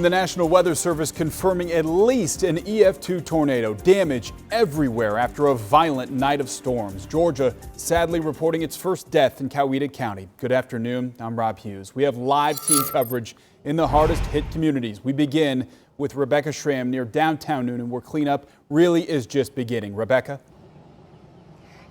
The National Weather Service confirming at least an EF2 tornado. Damage everywhere after a violent night of storms. Georgia sadly reporting its first death in Coweta County. Good afternoon. I'm Rob Hughes. We have live team coverage in the hardest hit communities. We begin with Rebecca Schramm near downtown Newnan, where cleanup really is just beginning. Rebecca?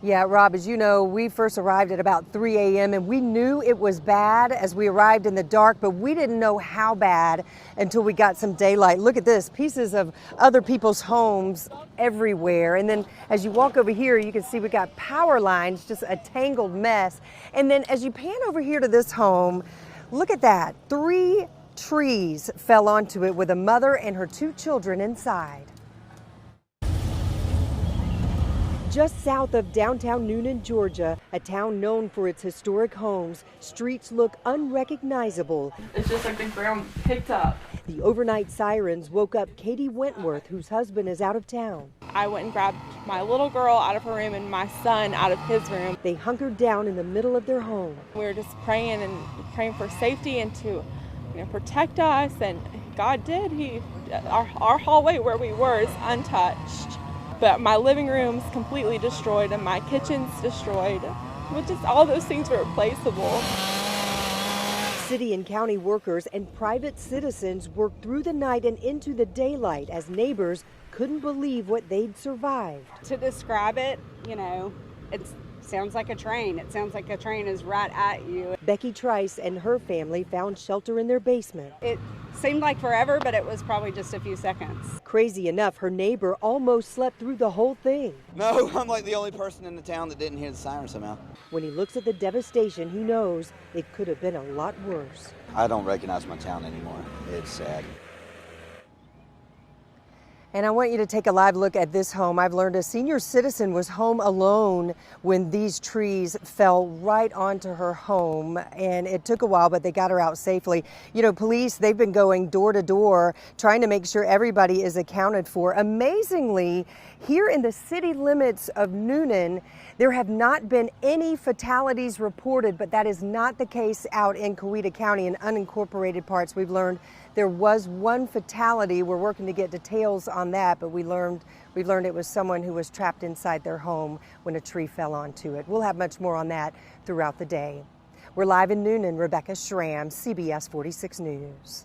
Yeah, Rob, as you know, we first arrived at about 3 a.m. and we knew it was bad as we arrived in the dark, but we didn't know how bad until we got some daylight. Look at this, pieces of other people's homes everywhere. And then as you walk over here, you can see we got power lines, just a tangled mess. And then as you pan over here to this home, look at that. 3 trees fell onto it with a mother and her 2 children inside. Just south of downtown Newnan, Georgia, a town known for its historic homes, streets look unrecognizable. It's just like the ground picked up. The overnight sirens woke up Katie Wentworth, whose husband is out of town. I went and grabbed my little girl out of her room and my son out of his room. They hunkered down in the middle of their home. We were just praying and praying for safety and to protect us, and God did. Our hallway where we were is untouched. But my living room's completely destroyed and my kitchen's destroyed. But just all those things were replaceable. City and county workers and private citizens worked through the night and into the daylight as neighbors couldn't believe what they'd survived. To describe it, it sounds like a train. It sounds like a train is right at you. Becky Trice and her family found shelter in their basement. It seemed like forever, but it was probably just a few seconds. Crazy enough, her neighbor almost slept through the whole thing. No, I'm like the only person in the town that didn't hear the siren somehow. When he looks at the devastation, he knows it could have been a lot worse. I don't recognize my town anymore. It's sad. And I want you to take a live look at this home. I've learned a senior citizen was home alone when these trees fell right onto her home. And it took a while, but they got her out safely. Police, they've been going door to door, trying to make sure everybody is accounted for. Amazingly, here in the city limits of Newnan, there have not been any fatalities reported, but that is not the case out in Coweta County in unincorporated parts. We've learned there was 1 fatality. We're working to get details on that, but we've learned it was someone who was trapped inside their home when a tree fell onto it. We'll have much more on that throughout the day. We're live in Newnan. Rebecca Schramm, CBS 46 News.